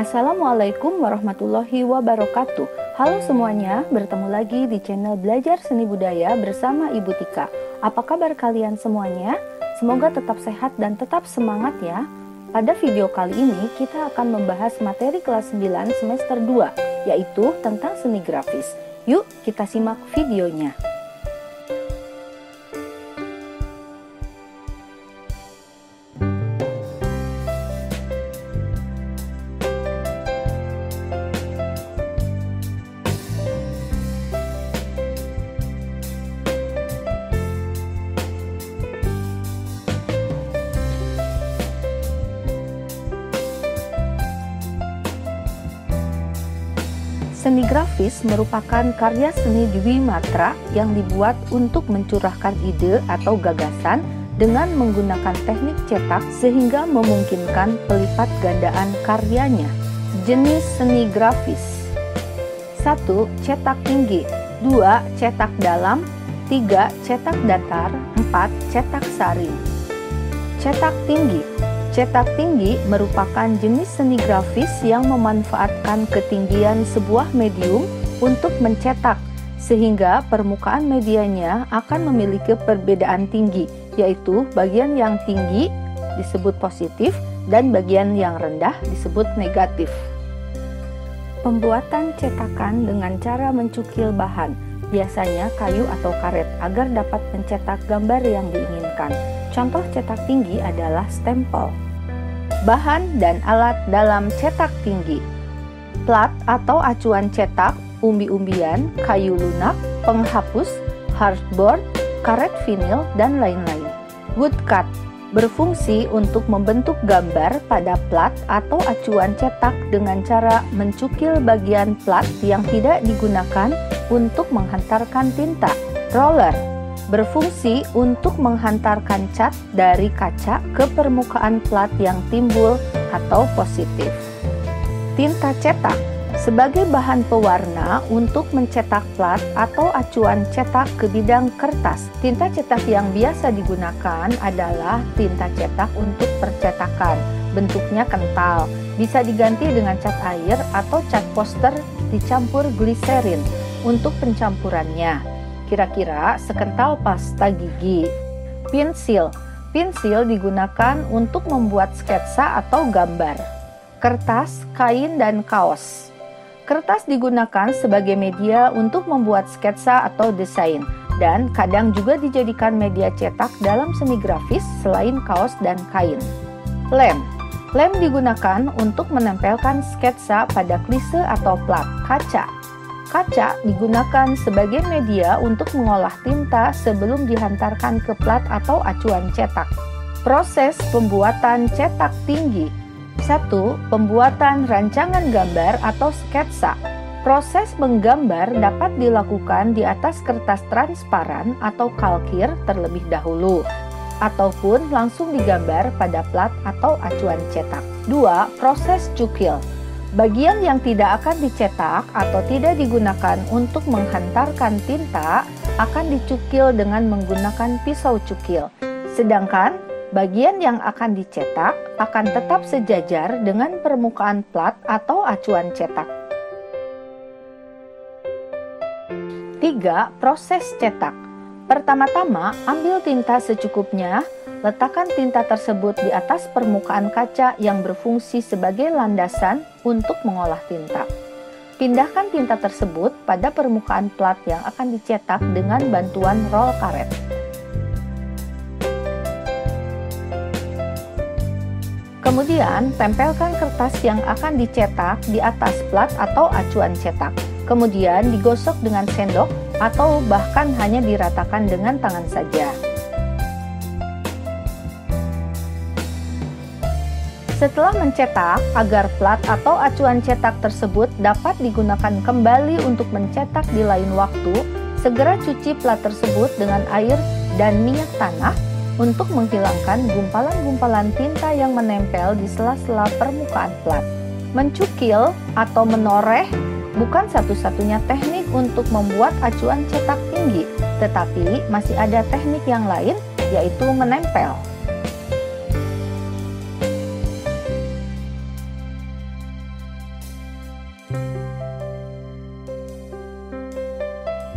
Assalamualaikum warahmatullahi wabarakatuh. Halo semuanya, bertemu lagi di channel Belajar Seni Budaya bersama Ibu Tika. Apa kabar kalian semuanya? Semoga tetap sehat dan tetap semangat ya. Pada video kali ini kita akan membahas materi kelas 9 semester 2, yaitu tentang seni grafis. Yuk kita simak videonya. Seni grafis merupakan karya seni Dwi Matra yang dibuat untuk mencurahkan ide atau gagasan dengan menggunakan teknik cetak sehingga memungkinkan pelipat gandaan karyanya. Jenis seni grafis: 1. Cetak tinggi, 2. Cetak dalam, 3. Cetak datar, 4. Cetak saring. Cetak tinggi. Cetak tinggi merupakan jenis seni grafis yang memanfaatkan ketinggian sebuah medium untuk mencetak, sehingga permukaan medianya akan memiliki perbedaan tinggi, yaitu bagian yang tinggi disebut positif dan bagian yang rendah disebut negatif. Pembuatan cetakan dengan cara mencukil bahan, biasanya kayu atau karet, agar dapat mencetak gambar yang diinginkan. Contoh cetak tinggi adalah stempel. Bahan dan alat dalam cetak tinggi: plat atau acuan cetak, umbi-umbian, kayu lunak, penghapus, hardboard, karet vinil, dan lain-lain. Woodcut berfungsi untuk membentuk gambar pada plat atau acuan cetak dengan cara mencukil bagian plat yang tidak digunakan untuk menghantarkan tinta. Roller berfungsi untuk menghantarkan cat dari kaca ke permukaan plat yang timbul atau positif. Tinta cetak sebagai bahan pewarna untuk mencetak plat atau acuan cetak ke bidang kertas. Tinta cetak yang biasa digunakan adalah tinta cetak untuk percetakan. Bentuknya kental, bisa diganti dengan cat air atau cat poster dicampur gliserin untuk pencampurannya. Kira-kira sekental pasta gigi. Pensil. Pensil digunakan untuk membuat sketsa atau gambar. Kertas, kain, dan kaos. Kertas digunakan sebagai media untuk membuat sketsa atau desain, dan kadang juga dijadikan media cetak dalam seni grafis selain kaos dan kain. Lem. Lem digunakan untuk menempelkan sketsa pada klise atau plat. Kaca. Kaca digunakan sebagai media untuk mengolah tinta sebelum dihantarkan ke plat atau acuan cetak. Proses pembuatan cetak tinggi. 1. Pembuatan rancangan gambar atau sketsa. Proses menggambar dapat dilakukan di atas kertas transparan atau kalkir terlebih dahulu, ataupun langsung digambar pada plat atau acuan cetak. 2. Proses cukil. Bagian yang tidak akan dicetak atau tidak digunakan untuk menghantarkan tinta akan dicukil dengan menggunakan pisau cukil. Sedangkan bagian yang akan dicetak akan tetap sejajar dengan permukaan plat atau acuan cetak. 3. Proses cetak. Pertama-tama, ambil tinta secukupnya. Letakkan tinta tersebut di atas permukaan kaca yang berfungsi sebagai landasan untuk mengolah tinta. Pindahkan tinta tersebut pada permukaan plat yang akan dicetak dengan bantuan roll karet. Kemudian, tempelkan kertas yang akan dicetak di atas plat atau acuan cetak. Kemudian digosok dengan sendok atau bahkan hanya diratakan dengan tangan saja. Setelah mencetak, agar plat atau acuan cetak tersebut dapat digunakan kembali untuk mencetak di lain waktu, segera cuci plat tersebut dengan air dan minyak tanah untuk menghilangkan gumpalan-gumpalan tinta yang menempel di sela-sela permukaan plat. Mencukil atau menoreh bukan satu-satunya teknik untuk membuat acuan cetak tinggi, tetapi masih ada teknik yang lain, yaitu menempel.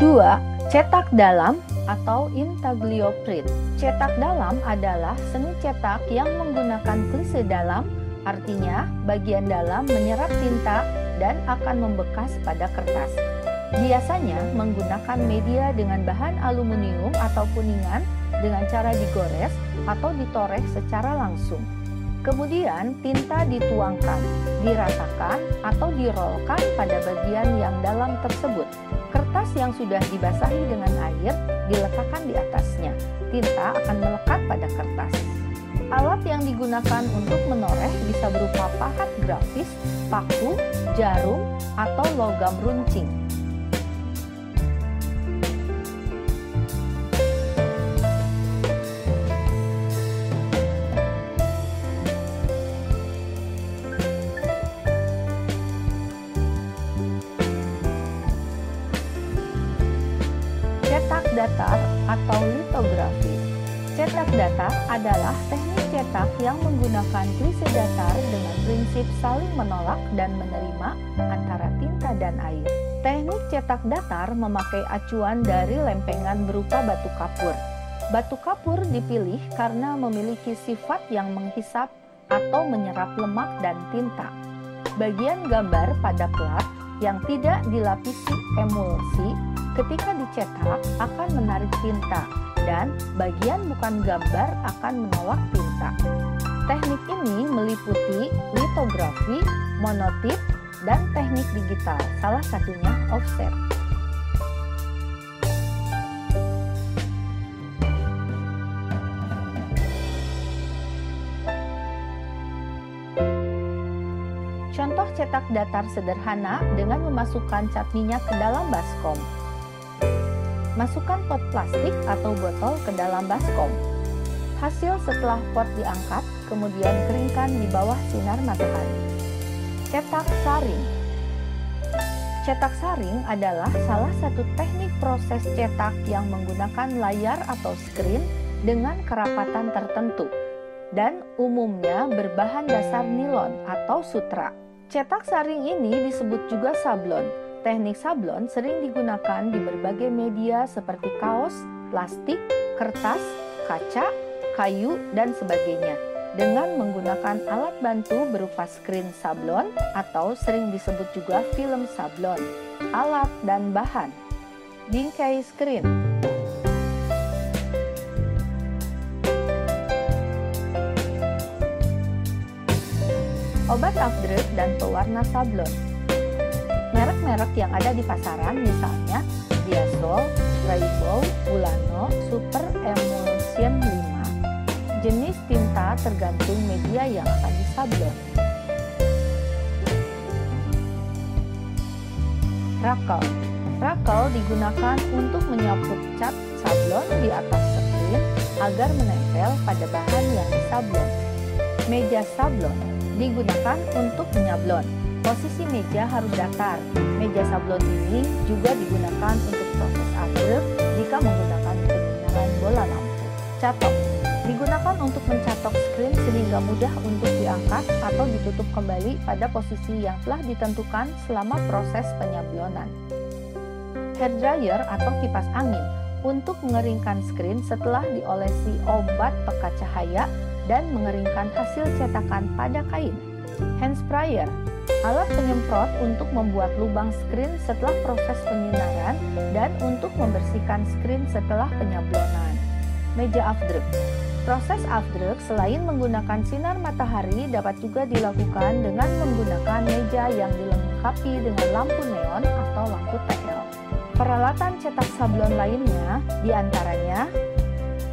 2. Cetak dalam atau intaglio print. Cetak dalam adalah seni cetak yang menggunakan klise dalam, artinya bagian dalam menyerap tinta dan akan membekas pada kertas. Biasanya menggunakan media dengan bahan aluminium atau kuningan dengan cara digores atau ditoreh secara langsung. Kemudian tinta dituangkan, diratakan atau dirolkan pada bagian yang dalam tersebut. Kertas yang sudah dibasahi dengan air diletakkan di atasnya. Tinta akan melekat pada kertas. Alat yang digunakan untuk menoreh bisa berupa pahat grafis, paku, jarum, atau logam runcing. Cetak datar atau litografi. Cetak datar adalah teknik cetak yang menggunakan klise datar dengan prinsip saling menolak dan menerima antara tinta dan air. Teknik cetak datar memakai acuan dari lempengan berupa batu kapur. Batu kapur dipilih karena memiliki sifat yang menghisap atau menyerap lemak dan tinta. Bagian gambar pada plat yang tidak dilapisi emulsi ketika dicetak akan menarik tinta dan bagian bukan gambar akan menolak tinta. Teknik ini meliputi litografi, monotip, dan teknik digital, salah satunya offset. Contoh cetak datar sederhana dengan memasukkan cat minyak ke dalam baskom. Masukkan pot plastik atau botol ke dalam baskom. Hasil setelah pot diangkat, kemudian keringkan di bawah sinar matahari. Cetak saring. Cetak saring adalah salah satu teknik proses cetak yang menggunakan layar atau screen dengan kerapatan tertentu dan umumnya berbahan dasar nilon atau sutra. Cetak saring ini disebut juga sablon. Teknik sablon sering digunakan di berbagai media seperti kaos, plastik, kertas, kaca, kayu, dan sebagainya dengan menggunakan alat bantu berupa screen sablon atau sering disebut juga film sablon. Alat dan bahan: bingkai screen, obat afdruk dan pewarna sablon. Merek-merek yang ada di pasaran misalnya Diasol, Raibol, Ulano, Super Emulsion 5. Jenis tinta tergantung media yang akan disablon. Rakel. Rakel digunakan untuk menyapu cat sablon di atas screen agar menempel pada bahan yang disablon. Meja sablon digunakan untuk menyablon. Posisi meja harus datar. Meja sablon ini juga digunakan untuk proses afdruk jika menggunakan penyinaran bola lampu. Catok digunakan untuk mencatok screen sehingga mudah untuk diangkat atau ditutup kembali pada posisi yang telah ditentukan selama proses penyablonan. Hair dryer atau kipas angin untuk mengeringkan screen setelah diolesi obat pekat cahaya dan mengeringkan hasil cetakan pada kain. Hand sprayer, alat penyemprot untuk membuat lubang screen setelah proses penyinaran dan untuk membersihkan screen setelah penyablonan. Meja afdruk. Proses afdruk selain menggunakan sinar matahari dapat juga dilakukan dengan menggunakan meja yang dilengkapi dengan lampu neon atau lampu TL. Peralatan cetak sablon lainnya diantaranya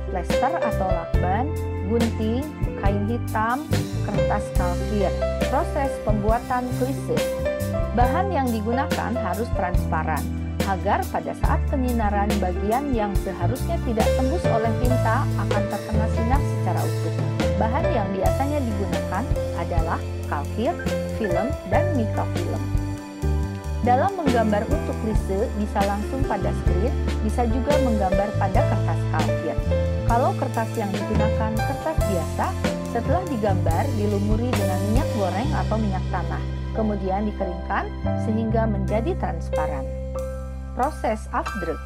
plester atau lakban, gunting, kain hitam, kertas kalkir. Proses pembuatan klise. Bahan yang digunakan harus transparan agar pada saat penyinaran bagian yang seharusnya tidak tembus oleh tinta akan terkena sinar secara utuh. Bahan yang biasanya digunakan adalah kalkir, film, dan mikrofilm. Dalam menggambar untuk klise bisa langsung pada screen, bisa juga menggambar pada kertas kalkir. Kalau kertas yang digunakan kertas biasa, setelah digambar dilumuri dengan minyak goreng atau minyak tanah. kemudian dikeringkan sehingga menjadi transparan. Proses afdruk.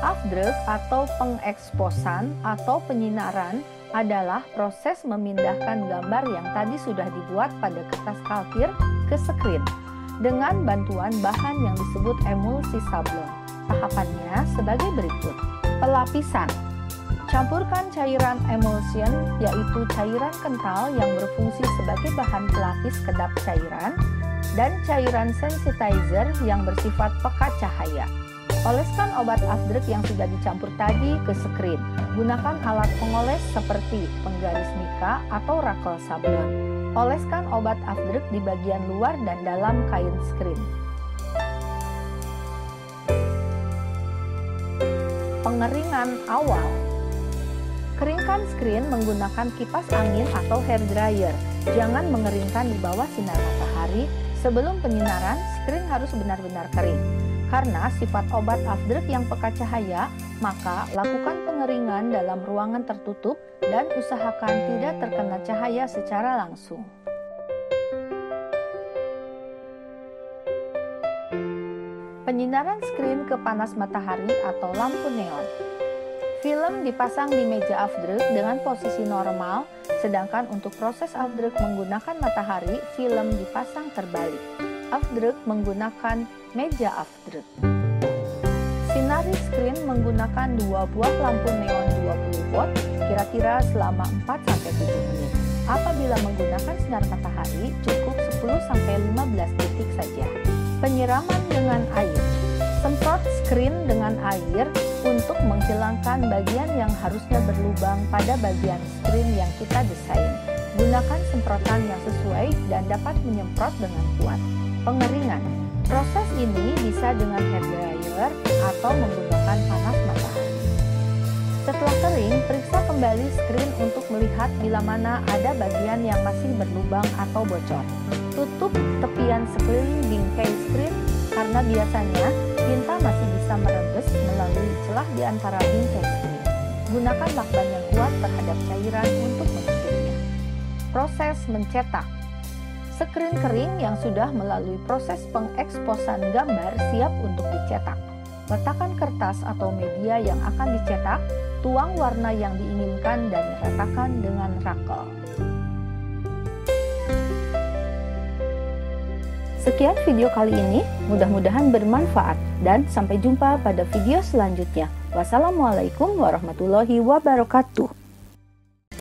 Afdruk atau pengeksposan atau penyinaran adalah proses memindahkan gambar yang tadi sudah dibuat pada kertas kalkir ke screen dengan bantuan bahan yang disebut emulsi sablon. Tahapannya sebagai berikut. Pelapisan. Campurkan cairan emulsion, yaitu cairan kental yang berfungsi sebagai bahan pelapis kedap cairan, dan cairan sensitizer yang bersifat pekat cahaya. Oleskan obat afdruk yang sudah dicampur tadi ke screen. Gunakan alat pengoles seperti penggaris mika atau rakel sablon. Oleskan obat afdruk di bagian luar dan dalam kain screen. Pengeringan awal. Keringkan screen menggunakan kipas angin atau hair dryer. Jangan mengeringkan di bawah sinar matahari. Sebelum penyinaran, screen harus benar-benar kering. Karena sifat obat afdruk yang pekat cahaya, maka lakukan pengeringan dalam ruangan tertutup dan usahakan tidak terkena cahaya secara langsung. Penyinaran screen ke panas matahari atau lampu neon. Film dipasang di meja afdruk dengan posisi normal, sedangkan untuk proses afdruk menggunakan matahari, film dipasang terbalik. Afdruk menggunakan meja afdruk. Sinari screen menggunakan 2 buah lampu neon 20 watt kira-kira selama 4-7 menit. Apabila menggunakan sinar matahari, cukup 10-15 detik saja. Penyiraman dengan air. Semprot screen dengan air untuk menghilangkan bagian yang harusnya berlubang pada bagian screen yang kita desain. Gunakan semprotan yang sesuai dan dapat menyemprot dengan kuat. Pengeringan. Proses ini bisa dengan hair dryer atau menggunakan panas matahari. Setelah kering, periksa kembali screen untuk melihat bila mana ada bagian yang masih berlubang atau bocor. Tutup tepian sekeliling bingkai screen karena biasanya tinta masih bisa merembes melalui celah di antara bingkai screen. Gunakan lakban yang kuat terhadap cairan untuk menutupnya. Proses mencetak. Screen kering yang sudah melalui proses pengeksposan gambar siap untuk dicetak. Letakkan kertas atau media yang akan dicetak, tuang warna yang diinginkan dan ratakan dengan rakel. Sekian video kali ini, mudah-mudahan bermanfaat dan sampai jumpa pada video selanjutnya. Wassalamualaikum warahmatullahi wabarakatuh.